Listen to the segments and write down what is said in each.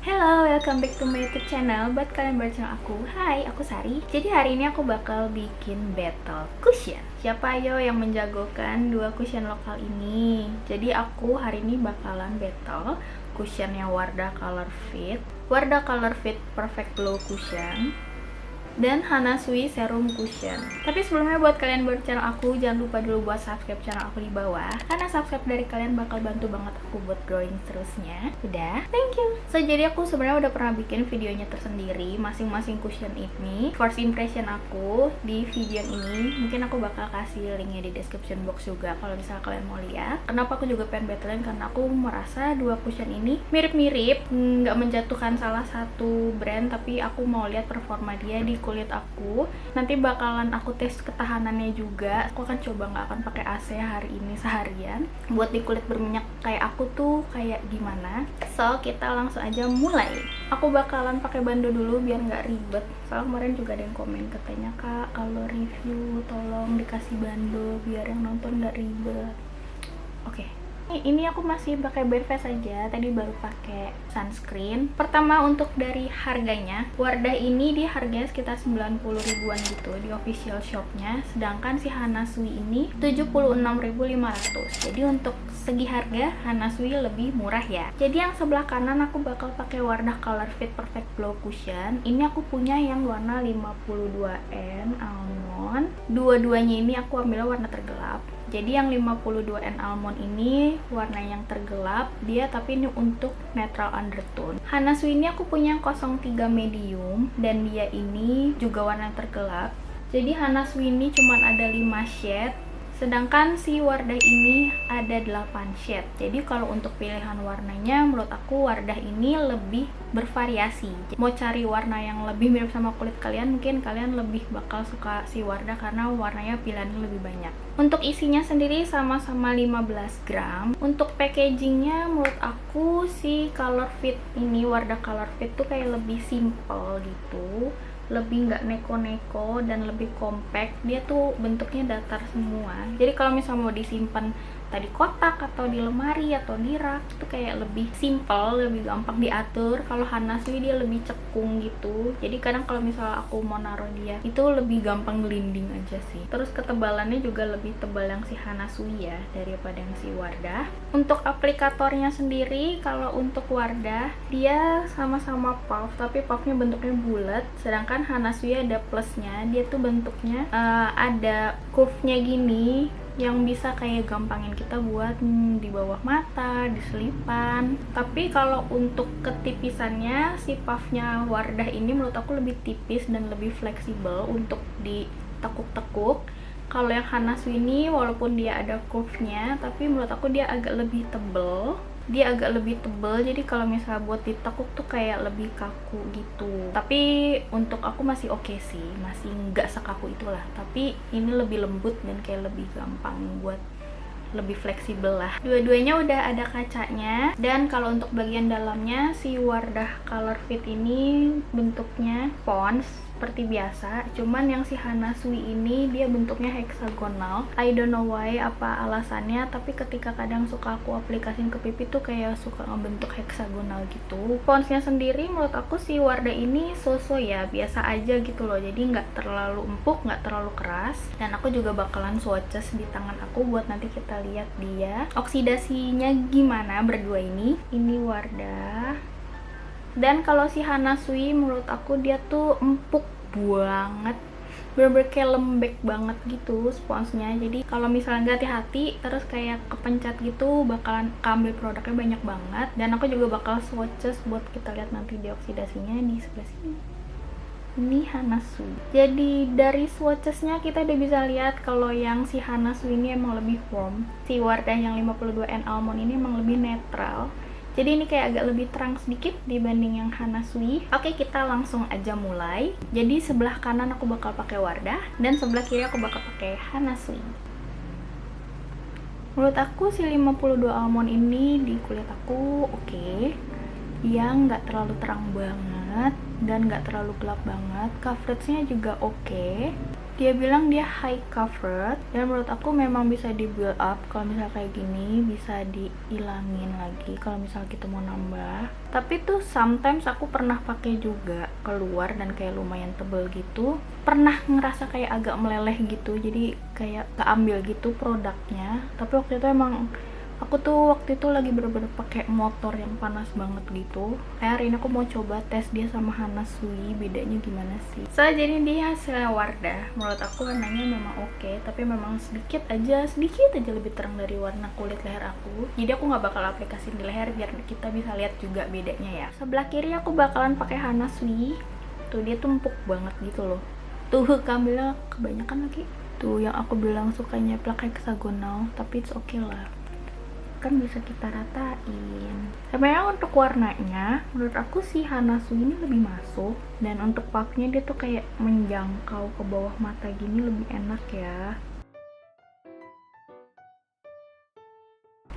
Hello, welcome back to my YouTube channel. Buat kalian baru channel aku, hai, aku Sari. Jadi hari ini aku bakal bikin battle cushion. Siapa ayo yang menjagokan dua cushion lokal ini? Jadi aku hari ini bakalan battle cushionnya Wardah Color Fit, Wardah Color Fit Perfect Glow Cushion, dan Hana Sui Serum Cushion. Tapi sebelumnya buat kalian baru channel aku, jangan lupa dulu buat subscribe channel aku di bawah, karena subscribe dari kalian bakal bantu banget aku buat growing terusnya. Udah, thank you. So jadi aku sebenarnya udah pernah bikin videonya tersendiri masing-masing cushion ini. First impression aku di video ini, mungkin aku bakal kasih linknya di description box juga kalau misalnya kalian mau lihat. Kenapa aku juga pengen battlein, karena aku merasa dua cushion ini mirip-mirip, nggak menjatuhkan salah satu brand, tapi aku mau lihat performa dia di kulit aku. Nanti bakalan aku tes ketahanannya juga. Aku akan coba nggak akan pakai AC hari ini seharian, buat di kulit berminyak kayak aku tuh kayak gimana. So kita langsung aja mulai. Aku bakalan pakai bando dulu biar nggak ribet. Soalnya kemarin juga ada yang komen katanya, kak kalau review tolong dikasih bando biar yang nonton nggak ribet. Oke. Ini aku masih pakai bare face aja, tadi baru pakai sunscreen. Pertama untuk dari harganya, Wardah ini di harganya sekitar 90 ribuan gitu di official shopnya, sedangkan si Hana Sui ini 76.500. Jadi untuk segi harga Hana Sui lebih murah ya. Jadi yang sebelah kanan aku bakal pakai Wardah Color Fit Perfect Glow Cushion. Ini aku punya yang warna 52N almond. Dua-duanya ini aku ambil warna tergelap. Jadi yang 52N almond ini warna yang tergelap dia, tapi ini untuk neutral undertone. Hana Sui ini aku punya yang 03 medium dan dia ini juga warna tergelap. Jadi Hana Sui ini cuma ada 5 shade, sedangkan si Wardah ini ada 8 shade. Jadi kalau untuk pilihan warnanya menurut aku Wardah ini lebih bervariasi. Mau cari warna yang lebih mirip sama kulit kalian, mungkin kalian lebih bakal suka si Wardah karena warnanya pilihannya lebih banyak. Untuk isinya sendiri sama-sama 15 gram. Untuk packagingnya menurut aku si Color Fit ini, Wardah Color Fit tuh kayak lebih simple gitu, lebih nggak neko-neko dan lebih compact. Dia tuh bentuknya datar semua, jadi kalau misalnya mau disimpan tadi kotak atau di lemari atau di rak itu kayak lebih simple, lebih gampang diatur. Kalau Hana Sui dia lebih cekung gitu, jadi kadang kalau misalnya aku mau naruh dia itu lebih gampang glinding aja sih. Terus ketebalannya juga lebih tebal yang si Hana Sui ya daripada yang si Wardah. Untuk aplikatornya sendiri, kalau untuk Wardah dia sama-sama puff, tapi puffnya bentuknya bulat, sedangkan Hana Sui ada plusnya, dia tuh bentuknya ada curve-nya gini yang bisa kayak gampangin kita buat di bawah mata, di selipan. Tapi kalau untuk ketipisannya, si puffnya Wardah ini menurut aku lebih tipis dan lebih fleksibel untuk ditekuk-tekuk. Kalau yang Hana Sui ini walaupun dia ada curve-nya, tapi menurut aku dia agak lebih tebel. Jadi kalau misalnya buat ditekuk tuh kayak lebih kaku gitu. Tapi untuk aku masih oke sih, masih nggak sekaku itulah. Tapi ini lebih lembut dan kayak lebih gampang buat, lebih fleksibel lah. Dua-duanya udah ada kacanya. Dan kalau untuk bagian dalamnya, si Wardah Color Fit ini bentuknya pons seperti biasa, cuman yang si Hana Sui ini dia bentuknya heksagonal. I don't know why, apa alasannya, tapi ketika kadang suka aku aplikasin ke pipi tuh kayak suka ngebentuk heksagonal gitu. Ponsnya sendiri menurut aku si Wardah ini so-so ya, biasa aja gitu loh, jadi nggak terlalu empuk, nggak terlalu keras. Dan aku juga bakalan swatches di tangan aku buat nanti kita lihat dia oksidasinya gimana berdua ini. Ini Wardah. Dan kalau si Hana Sui menurut aku dia tuh empuk banget, bener-bener kayak lembek banget gitu sponsnya. Jadi kalau misalnya nggak hati-hati terus kayak kepencet gitu bakalan keambil produknya banyak banget. Dan aku juga bakal swatches buat kita lihat nanti di oksidasinya di sebelah sini. Ini Hana Sui. Jadi dari swatchesnya kita udah bisa lihat kalau yang si Hana Sui ini emang lebih warm. Si Wardah yang 52N almond ini emang lebih netral. Jadi ini kayak agak lebih terang sedikit dibanding yang Hana Sui. Oke, kita langsung aja mulai. Jadi sebelah kanan aku bakal pakai Wardah dan sebelah kiri aku bakal pakai Hana Sui. Menurut aku si 52 almond ini di kulit aku oke. Dia nggak terlalu terang banget dan nggak terlalu gelap banget. Coveragenya juga oke. Dia bilang dia high coverage, dan menurut aku memang bisa di build up. Kalau misal kayak gini bisa diilangin lagi kalau misal kita mau nambah. Tapi tuh sometimes aku pernah pakai juga keluar dan kayak lumayan tebel gitu. Pernah ngerasa kayak agak meleleh gitu, jadi kayak keambil gitu produknya. Tapi waktu itu emang aku tuh waktu itu lagi bener-bener pakai motor yang panas banget gitu. Kayak hari ini aku mau coba tes dia sama Hana Sui, bedanya gimana sih. So jadi dia hasilnya Wardah. Menurut aku warnanya memang oke, tapi memang sedikit aja lebih terang dari warna kulit leher aku. Jadi aku nggak bakal aplikasiin di leher biar kita bisa lihat juga bedanya ya. Sebelah kiri aku bakalan pakai Hana Sui. Tuh dia tuh empuk banget gitu loh. Tuh kambilnya kebanyakan lagi. Tuh yang aku bilang sukanya plak hexagonal, tapi it's okay lah, kan bisa kita ratain. Sebenarnya untuk warnanya menurut aku si Hana Sui ini lebih masuk, dan untuk puffnya dia tuh kayak menjangkau ke bawah mata gini, lebih enak ya.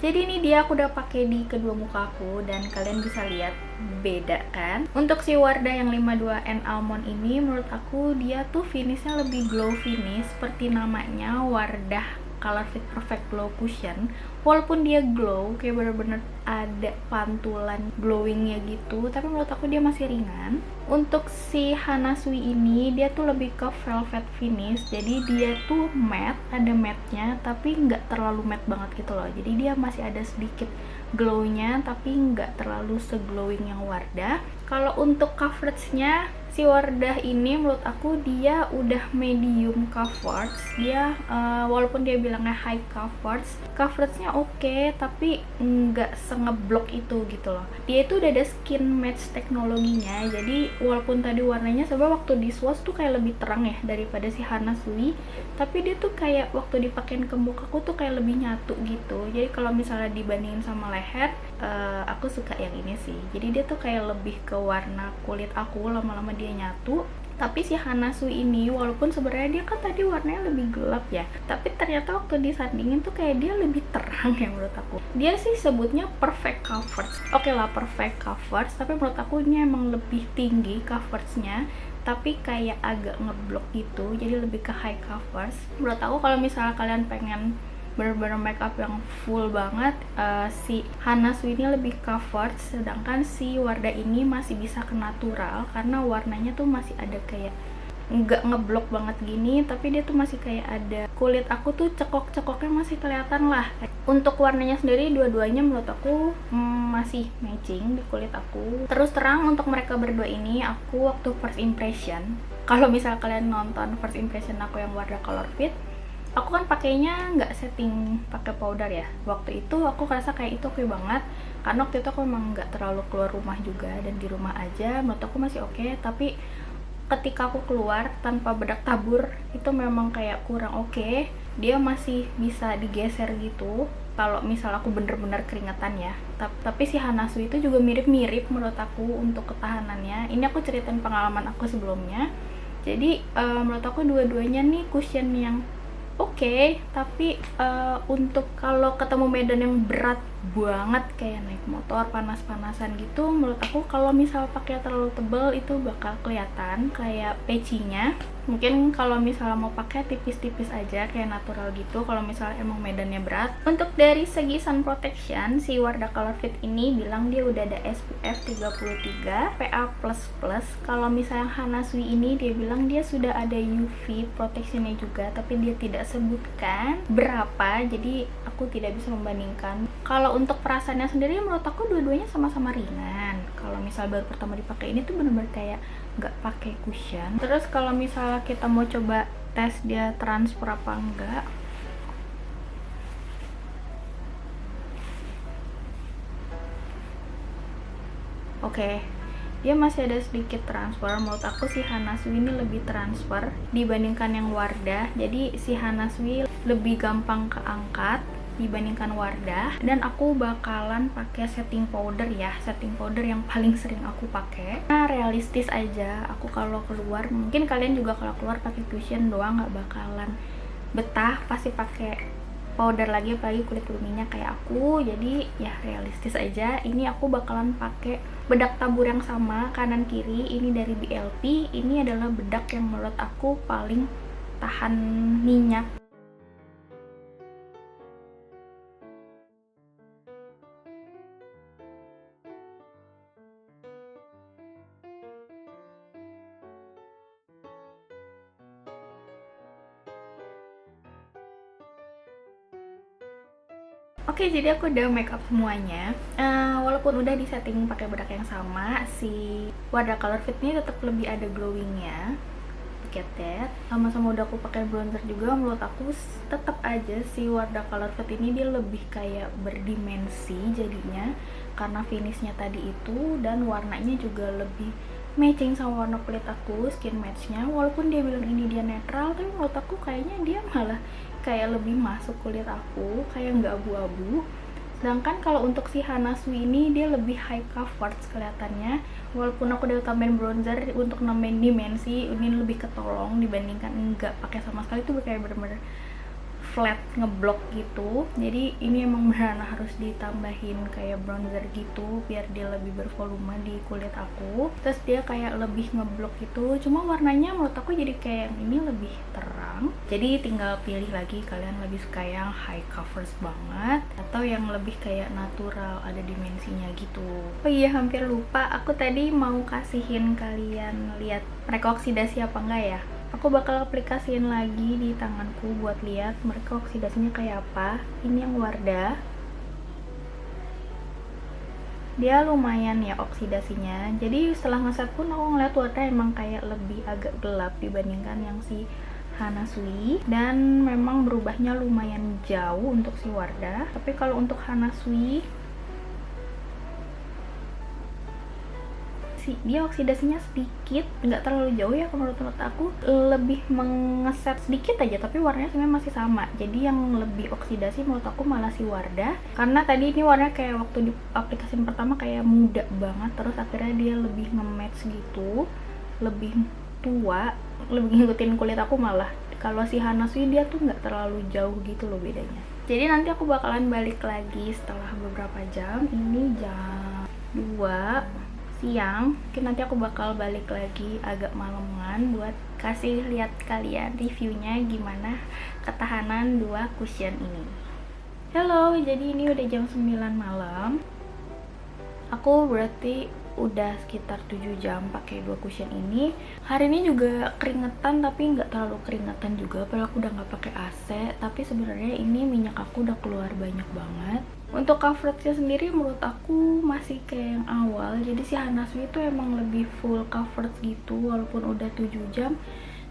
Jadi ini dia aku udah pakai di kedua muka aku, dan kalian bisa lihat beda kan. Untuk si Wardah yang 52N Almond ini menurut aku dia tuh finishnya lebih glow finish, seperti namanya Wardah Color Fit Perfect Glow Cushion. Walaupun dia glow, kayak bener-bener ada pantulan glowingnya gitu, tapi menurut aku dia masih ringan. Untuk si Hana Sui ini, dia tuh lebih ke velvet finish, jadi dia tuh matte, ada matte-nya, tapi nggak terlalu matte banget gitu loh. Jadi dia masih ada sedikit glow-nya, tapi nggak terlalu se-glowing yang Wardah. Kalau untuk coverage-nya, si Wardah ini menurut aku dia udah medium coverage. Dia walaupun dia bilangnya high coverage-nya oke, tapi nggak sengeblok itu gitu loh. Dia itu udah ada skin match teknologinya, jadi walaupun tadi warnanya sebenarnya waktu di swatch tuh kayak lebih terang ya daripada si Hana Sui, tapi dia tuh kayak waktu dipakein ke mukaku tuh kayak lebih nyatu gitu. Jadi kalau misalnya dibandingin sama leher, aku suka yang ini sih. Jadi dia tuh kayak lebih ke warna kulit aku, lama-lama dia nyatu. Tapi si Hana Sui ini walaupun sebenarnya dia kan tadi warnanya lebih gelap ya, tapi ternyata waktu disandingin tuh kayak dia lebih terang ya menurut aku. Dia sih sebutnya perfect coverage. Oke lah, perfect coverage, tapi menurut aku ini emang lebih tinggi coveragenya, tapi kayak agak ngeblok gitu, jadi lebih ke high coverage. Menurut aku kalau misalnya kalian pengen bener-bener makeup yang full banget, si Hana Sui ini lebih covered, sedangkan si Wardah ini masih bisa ke natural karena warnanya tuh masih ada kayak nggak ngeblok banget gini, tapi dia tuh masih kayak ada kulit aku tuh cekok-cekoknya masih kelihatan lah. Untuk warnanya sendiri dua-duanya menurut aku masih matching di kulit aku. Terus terang untuk mereka berdua ini, aku waktu first impression, kalau misal kalian nonton first impression aku yang Wardah Color Fit, aku kan pakainya nggak setting pakai powder ya. Waktu itu aku ngerasa kayak itu oke banget, karena waktu itu aku memang nggak terlalu keluar rumah juga, dan di rumah aja menurut aku masih oke. Tapi ketika aku keluar tanpa bedak tabur itu memang kayak kurang oke. Dia masih bisa digeser gitu kalau misal aku bener-bener keringetan ya. Tapi si Hana Sui itu juga mirip-mirip menurut aku untuk ketahanannya. Ini aku ceritain pengalaman aku sebelumnya. Jadi menurut aku dua-duanya nih cushion yang oke, tapi untuk kalau ketemu medan yang berat banget kayak naik motor panas-panasan gitu, menurut aku kalau misal pakai terlalu tebal itu bakal kelihatan kayak pecinya. Mungkin kalau misalnya mau pakai tipis-tipis aja kayak natural gitu kalau misalnya emang medannya berat. Untuk dari segi sun protection, si Wardah Color Fit ini bilang dia udah ada SPF 33 PA++. Kalau misalnya Hana Sui ini dia bilang dia sudah ada UV protectionnya juga, tapi dia tidak sebutkan berapa, jadi aku tidak bisa membandingkan. Kalau untuk perasaannya sendiri menurut aku dua-duanya sama-sama ringan. Kalau misal baru pertama dipakai ini tuh bener-bener kayak nggak pakai cushion. Terus kalau misalnya kita mau coba tes dia transfer apa enggak, oke, dia masih ada sedikit transfer. Menurut aku si Hana Sui ini lebih transfer dibandingkan yang Wardah. Jadi si Hana Sui lebih gampang keangkat dibandingkan Wardah, dan aku bakalan pakai setting powder ya, setting powder yang paling sering aku pakai. Nah, realistis aja, aku kalau keluar, mungkin kalian juga kalau keluar pakai cushion doang nggak bakalan betah, pasti pakai powder lagi, apalagi kulit berminyak kayak aku. Jadi ya realistis aja. Ini aku bakalan pakai bedak tabur yang sama kanan kiri, ini dari BLP. Ini adalah bedak yang menurut aku paling tahan minyak. Oke, jadi aku udah make up semuanya. Walaupun udah di setting pakai bedak yang sama, si Wardah Color Fit ini tetap lebih ada glowingnya. Look at that. Sama-sama udah aku pakai bronzer juga, menurut aku tetap aja si Wardah Color Fit ini dia lebih kayak berdimensi jadinya, karena finishnya tadi itu dan warnanya juga lebih matching sama warna kulit aku, skin matchnya. Walaupun dia bilang ini dia netral, tapi menurut aku kayaknya dia malah kayak lebih masuk kulit aku, kayak nggak abu-abu. Sedangkan kalau untuk si Hana Sui ini dia lebih high coverage kelihatannya. Walaupun aku udah tambahin bronzer untuk nambahin dimensi, ini lebih ketolong dibandingkan nggak pakai sama sekali. Itu kayak bener-bener flat ngeblok gitu. Jadi ini emang beneran harus ditambahin kayak bronzer gitu biar dia lebih bervolume di kulit aku. Terus dia kayak lebih ngeblok gitu. Cuma warnanya menurut aku jadi kayak yang ini lebih terang. Jadi tinggal pilih lagi kalian lebih suka yang high coverage banget atau yang lebih kayak natural, ada dimensinya gitu. Oh iya, hampir lupa, aku tadi mau kasihin kalian lihat mereka oksidasi apa enggak ya. Aku bakal aplikasiin lagi di tanganku buat lihat mereka oksidasinya kayak apa. Ini yang Wardah. Dia lumayan ya oksidasinya. Jadi setelah ngeset pun aku ngeliat Wardah emang kayak lebih agak gelap dibandingkan yang si Hana Sui. Dan memang berubahnya lumayan jauh untuk si Wardah. Tapi kalau untuk Hana Sui, dia oksidasinya sedikit, nggak terlalu jauh ya. Menurut aku lebih mengeset sedikit aja, tapi warnanya sebenarnya masih sama. Jadi yang lebih oksidasi menurut aku malah si Wardah, karena tadi ini warnanya kayak waktu di aplikasi pertama kayak muda banget, terus akhirnya dia lebih nge-match gitu, lebih tua, lebih ngikutin kulit aku malah. Kalau si Hana Sui dia tuh nggak terlalu jauh gitu loh bedanya. Jadi nanti aku bakalan balik lagi setelah beberapa jam. Ini jam 2 siang, mungkin nanti aku bakal balik lagi agak maleman buat kasih lihat kalian reviewnya gimana ketahanan 2 cushion ini. Halo, jadi ini udah jam 9 malam. Aku berarti udah sekitar 7 jam pakai 2 cushion ini. Hari ini juga keringetan, tapi nggak terlalu keringetan juga, padahal aku udah nggak pakai AC. Tapi sebenarnya ini minyak aku udah keluar banyak banget. Untuk coveragenya sendiri menurut aku masih kayak yang awal. Jadi si Hana Sui itu emang lebih full coverage gitu walaupun udah 7 jam.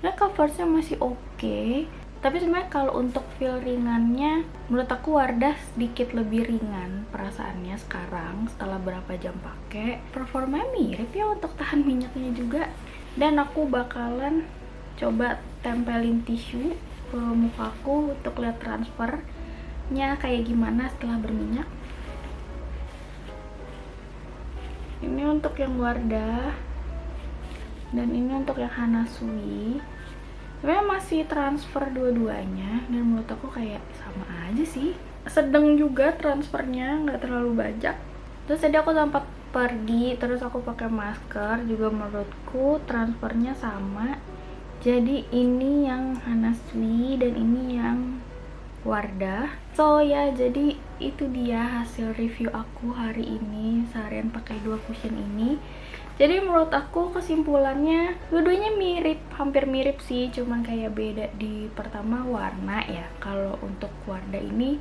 Nah, coveragenya masih oke. Tapi sebenarnya kalau untuk feel ringannya menurut aku Wardah sedikit lebih ringan perasaannya sekarang setelah berapa jam pakai. Performanya mirip ya untuk tahan minyaknya juga. Dan aku bakalan coba tempelin tisu ke mukaku untuk lihat transfernya kayak gimana setelah berminyak. Ini untuk yang Wardah dan ini untuk yang Hana Sui. Sebenarnya masih transfer dua-duanya dan menurut aku kayak sama aja sih, sedang juga transfernya, nggak terlalu banyak. Terus tadi aku sempat pergi, terus aku pakai masker juga, menurutku transfernya sama. Jadi ini yang Hana Sui dan ini yang Wardah. So ya, jadi itu dia hasil review aku hari ini seharian pakai 2 cushion ini. Jadi menurut aku kesimpulannya dua-duanya mirip, hampir mirip sih, cuman kayak beda di pertama warna ya. Kalau untuk Wardah ini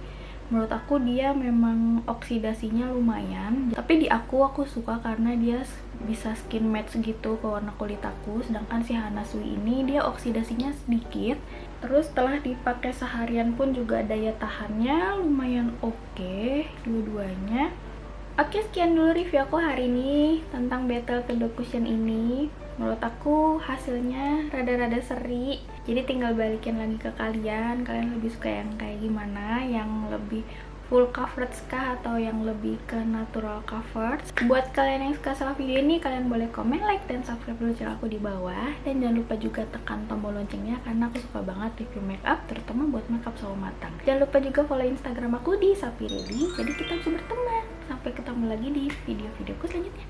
menurut aku dia memang oksidasinya lumayan, tapi di aku suka karena dia bisa skin match gitu ke warna kulit aku. Sedangkan si Hana Sui ini dia oksidasinya sedikit, terus setelah dipakai seharian pun juga daya tahannya lumayan oke dua-duanya. Oke, sekian dulu review aku hari ini tentang Battle kedua cushion ini. Menurut aku hasilnya rada-rada seri, jadi tinggal balikin lagi ke kalian. Kalian lebih suka yang kayak gimana, yang lebih full coverage kah atau yang lebih ke natural coverage? Buat kalian yang suka sama video ini, kalian boleh komen, like, dan subscribe dulu channel aku di bawah. Dan jangan lupa juga tekan tombol loncengnya karena aku suka banget review makeup, terutama buat makeup selalu matang. Jangan lupa juga follow Instagram aku di Sapireli, jadi kita bisa berteman. Sampai ketemu lagi di video-videoku selanjutnya.